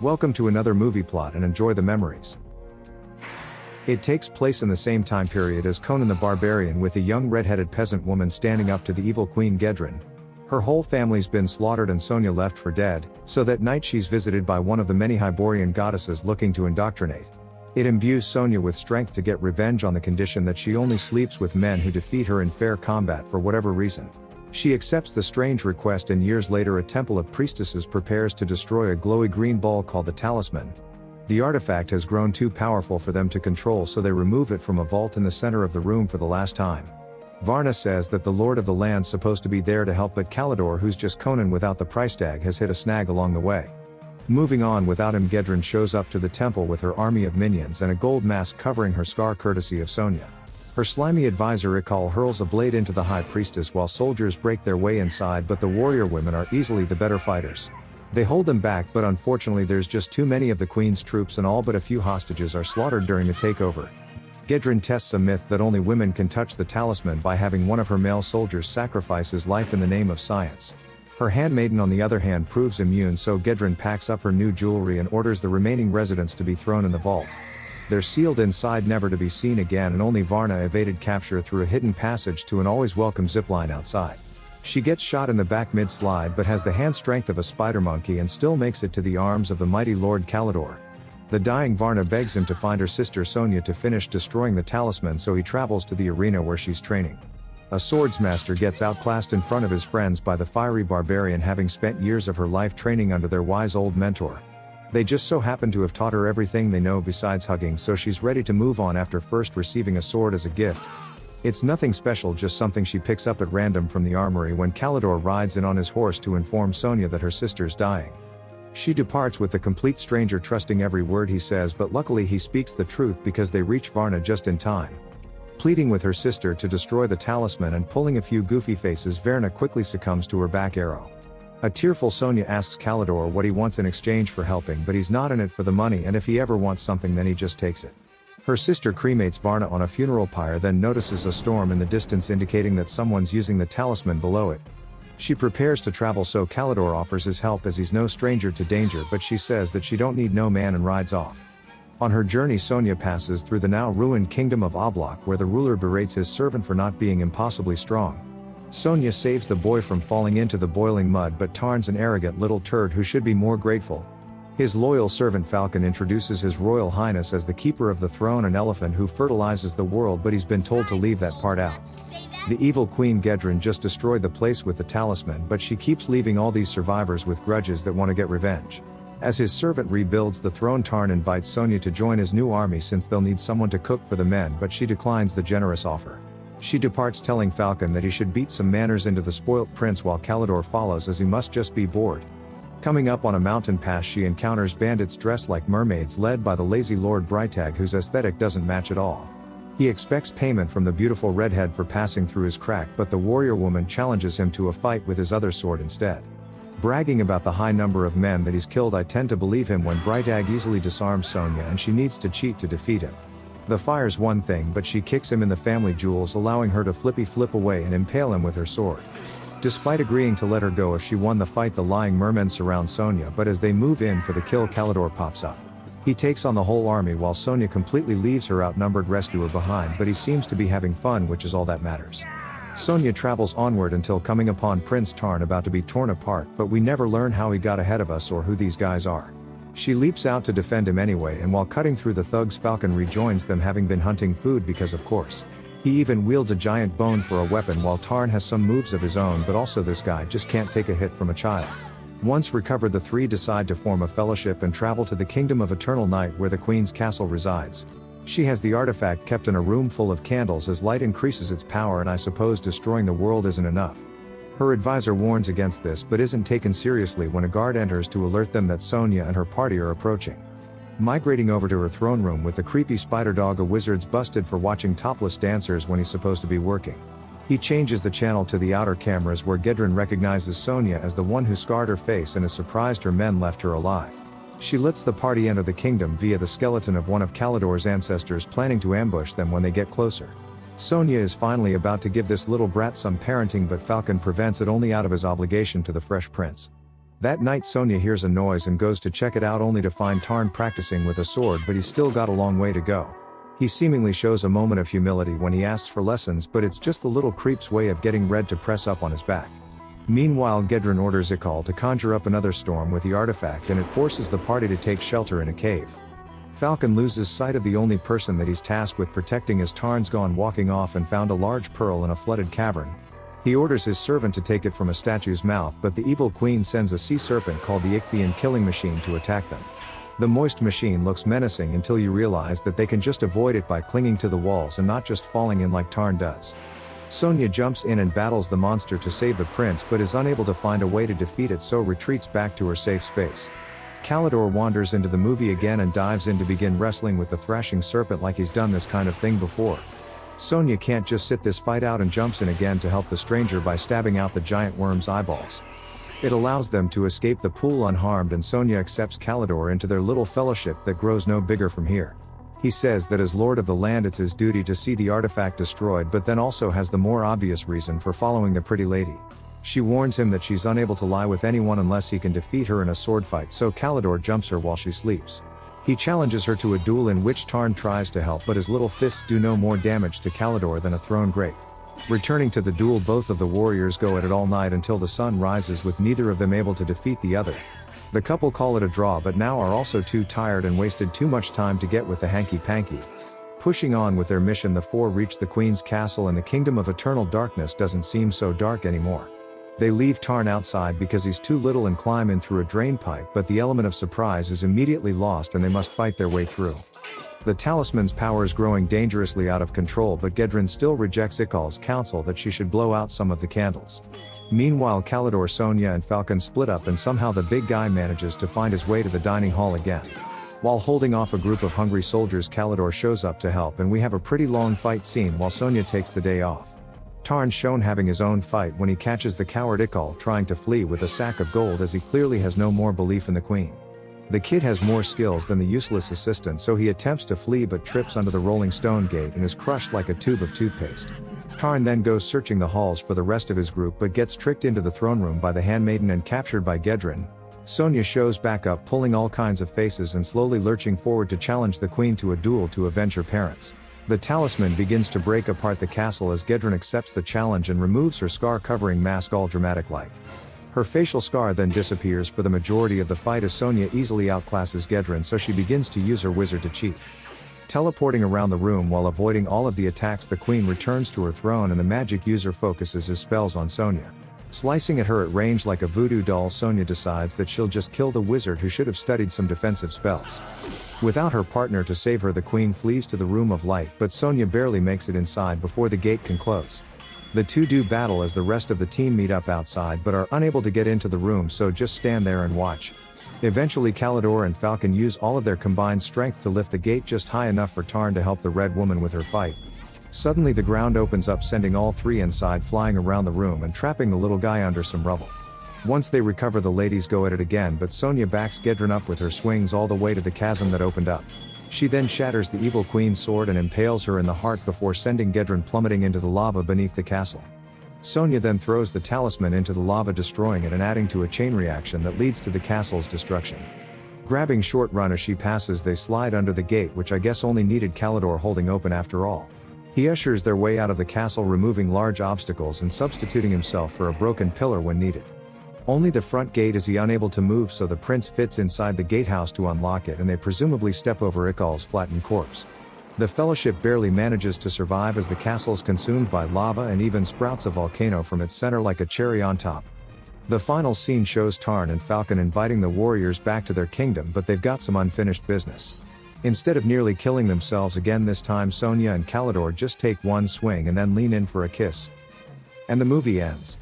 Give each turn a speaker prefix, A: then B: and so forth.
A: Welcome to another movie plot and enjoy the memories. It takes place in the same time period as Conan the Barbarian, with a young red-headed peasant woman standing up to the evil queen Gedren. Her whole family's been slaughtered and Sonja left for dead, so that night she's visited by one of the many Hyborian goddesses looking to indoctrinate. It imbues Sonja with strength to get revenge on the condition that she only sleeps with men who defeat her in fair combat for whatever reason. She accepts the strange request, and years later a temple of priestesses prepares to destroy a glowy green ball called the Talisman. The artifact has grown too powerful for them to control, so they remove it from a vault in the center of the room for the last time. Varna says that the Lord of the Land's supposed to be there to help, but Kalidor, who's just Conan without the price tag, has hit a snag along the way. Moving on without him, Gedren shows up to the temple with her army of minions and a gold mask covering her scar courtesy of Sonja. Her slimy advisor Ikol hurls a blade into the high priestess while soldiers break their way inside, but the warrior women are easily the better fighters. They hold them back, but unfortunately there's just too many of the queen's troops and all but a few hostages are slaughtered during the takeover. Gedren tests a myth that only women can touch the talisman by having one of her male soldiers sacrifice his life in the name of science. Her handmaiden on the other hand proves immune, so Gedren packs up her new jewelry and orders the remaining residents to be thrown in the vault. They're sealed inside, never to be seen again, and only Varna evaded capture through a hidden passage to an always welcome zipline outside. She gets shot in the back mid-slide but has the hand strength of a spider monkey and still makes it to the arms of the mighty Lord Kalidor. The dying Varna begs him to find her sister Sonja to finish destroying the talisman, so he travels to the arena where she's training. A swordsmaster gets outclassed in front of his friends by the fiery barbarian, having spent years of her life training under their wise old mentor. They just so happen to have taught her everything they know besides hugging, so she's ready to move on after first receiving a sword as a gift. It's nothing special, just something she picks up at random from the armory when Kalidor rides in on his horse to inform Sonja that her sister's dying. She departs with the complete stranger, trusting every word he says, but luckily he speaks the truth because they reach Varna just in time. Pleading with her sister to destroy the talisman and pulling a few goofy faces, Varna quickly succumbs to her back arrow. A tearful Sonja asks Kalidor what he wants in exchange for helping, but he's not in it for the money, and if he ever wants something then he just takes it. Her sister cremates Varna on a funeral pyre, then notices a storm in the distance indicating that someone's using the talisman below it. She prepares to travel, so Kalidor offers his help as he's no stranger to danger, but she says that she don't need no man and rides off. On her journey, Sonja passes through the now ruined kingdom of Oblak, where the ruler berates his servant for not being impossibly strong. Sonja saves the boy from falling into the boiling mud, but Tarn's an arrogant little turd who should be more grateful. His loyal servant Falkon introduces his royal highness as the keeper of the throne, an elephant who fertilizes the world, but he's been told to leave that part out. The evil queen Gedren just destroyed the place with the talisman, but she keeps leaving all these survivors with grudges that want to get revenge. As his servant rebuilds the throne, Tarn invites Sonja to join his new army since they'll need someone to cook for the men, but she declines the generous offer. She departs, telling Falkon that he should beat some manners into the spoilt prince, while Kalidor follows as he must just be bored. Coming up on a mountain pass, she encounters bandits dressed like mermaids led by the lazy Lord Brytag, whose aesthetic doesn't match at all. He expects payment from the beautiful redhead for passing through his crack, but the warrior woman challenges him to a fight with his other sword instead. Bragging about the high number of men that he's killed, I tend to believe him when Brytag easily disarms Sonja and she needs to cheat to defeat him. The fire's one thing, but she kicks him in the family jewels, allowing her to flip away and impale him with her sword. Despite agreeing to let her go if she won the fight, the lying mermen surround Sonja, but as they move in for the kill, Kalidor pops up. He takes on the whole army while Sonja completely leaves her outnumbered rescuer behind, but he seems to be having fun, which is all that matters. Sonja travels onward until coming upon Prince Tarn about to be torn apart, but we never learn how he got ahead of us or who these guys are. She leaps out to defend him anyway, and while cutting through the thugs, Falkon rejoins them, having been hunting food because of course. He even wields a giant bone for a weapon, while Tarn has some moves of his own, but also this guy just can't take a hit from a child. Once recovered, the three decide to form a fellowship and travel to the Kingdom of Eternal Night, where the Queen's castle resides. She has the artifact kept in a room full of candles, as light increases its power, and I suppose destroying the world isn't enough. Her advisor warns against this, but isn't taken seriously when a guard enters to alert them that Sonja and her party are approaching. Migrating over to her throne room with the creepy spider dog, a wizard's busted for watching topless dancers when he's supposed to be working. He changes the channel to the outer cameras, where Gedren recognizes Sonja as the one who scarred her face and is surprised her men left her alive. She lets the party enter the kingdom via the skeleton of one of Kalidor's ancestors, planning to ambush them when they get closer. Sonja is finally about to give this little brat some parenting, but Falkon prevents it, only out of his obligation to the fresh prince. That night Sonja hears a noise and goes to check it out only to find Tarn practicing with a sword, but he's still got a long way to go. He seemingly shows a moment of humility when he asks for lessons, but it's just the little creep's way of getting Red to press up on his back. Meanwhile, Gedren orders Ikol to conjure up another storm with the artifact, and it forces the party to take shelter in a cave. Falkon loses sight of the only person that he's tasked with protecting as Tarn's gone walking off and found a large pearl in a flooded cavern. He orders his servant to take it from a statue's mouth, but the evil queen sends a sea serpent called the Ikol killing machine to attack them. The moist machine looks menacing until you realize that they can just avoid it by clinging to the walls and not just falling in like Tarn does. Sonja jumps in and battles the monster to save the prince, but is unable to find a way to defeat it, so retreats back to her safe space. Kalidor wanders into the movie again and dives in to begin wrestling with the thrashing serpent like he's done this kind of thing before. Sonja can't just sit this fight out and jumps in again to help the stranger by stabbing out the giant worm's eyeballs. It allows them to escape the pool unharmed, and Sonja accepts Kalidor into their little fellowship that grows no bigger from here. He says that as lord of the land it's his duty to see the artifact destroyed, but then also has the more obvious reason for following the pretty lady. She warns him that she's unable to lie with anyone unless he can defeat her in a sword fight, so Kalidor jumps her while she sleeps. He challenges her to a duel in which Tarn tries to help, but his little fists do no more damage to Kalidor than a thrown grape. Returning to the duel, both of the warriors go at it all night until the sun rises, with neither of them able to defeat the other. The couple call it a draw, but now are also too tired and wasted too much time to get with the hanky-panky. Pushing on with their mission, the four reach the Queen's castle, and the kingdom of eternal darkness doesn't seem so dark anymore. They leave Tarn outside because he's too little and climb in through a drain pipe, but the element of surprise is immediately lost and they must fight their way through. The talisman's power is growing dangerously out of control, but Gedren still rejects Ikol's counsel that she should blow out some of the candles. Meanwhile, Kalidor, Sonja and Falkon split up, and somehow the big guy manages to find his way to the dining hall again. While holding off a group of hungry soldiers, Kalidor shows up to help, and we have a pretty long fight scene while Sonja takes the day off. Tarn's shown having his own fight when he catches the coward Ikol trying to flee with a sack of gold, as he clearly has no more belief in the queen. The kid has more skills than the useless assistant, so he attempts to flee but trips under the rolling stone gate and is crushed like a tube of toothpaste. Tarn then goes searching the halls for the rest of his group, but gets tricked into the throne room by the handmaiden and captured by Gedren. Sonja shows back up, pulling all kinds of faces and slowly lurching forward to challenge the queen to a duel to avenge her parents. The talisman begins to break apart the castle as Gedren accepts the challenge and removes her scar-covering mask, all dramatic-like. Her facial scar then disappears for the majority of the fight as Sonja easily outclasses Gedren, so she begins to use her wizard to cheat. Teleporting around the room while avoiding all of the attacks, the queen returns to her throne and the magic user focuses his spells on Sonja. Slicing at her at range like a voodoo doll, Sonja decides that she'll just kill the wizard, who should have studied some defensive spells. Without her partner to save her, the queen flees to the room of light, but Sonja barely makes it inside before the gate can close. The two do battle as the rest of the team meet up outside but are unable to get into the room, so just stand there and watch. Eventually, Kalidor and Falkon use all of their combined strength to lift the gate just high enough for Tarn to help the red woman with her fight. Suddenly the ground opens up, sending all three inside, flying around the room and trapping the little guy under some rubble. Once they recover, the ladies go at it again, but Sonja backs Gedren up with her swings all the way to the chasm that opened up. She then shatters the evil queen's sword and impales her in the heart before sending Gedren plummeting into the lava beneath the castle. Sonja then throws the talisman into the lava, destroying it and adding to a chain reaction that leads to the castle's destruction. Grabbing short run as she passes, they slide under the gate, which I guess only needed Kalidor holding open after all. He ushers their way out of the castle, removing large obstacles and substituting himself for a broken pillar when needed. Only the front gate is he unable to move, so the prince fits inside the gatehouse to unlock it, and they presumably step over Ikol's flattened corpse. The Fellowship barely manages to survive as the castle's consumed by lava and even sprouts a volcano from its center like a cherry on top. The final scene shows Tarn and Falkon inviting the warriors back to their kingdom, but they've got some unfinished business. Instead of nearly killing themselves again this time, Sonja and Kalidor just take one swing and then lean in for a kiss. And the movie ends.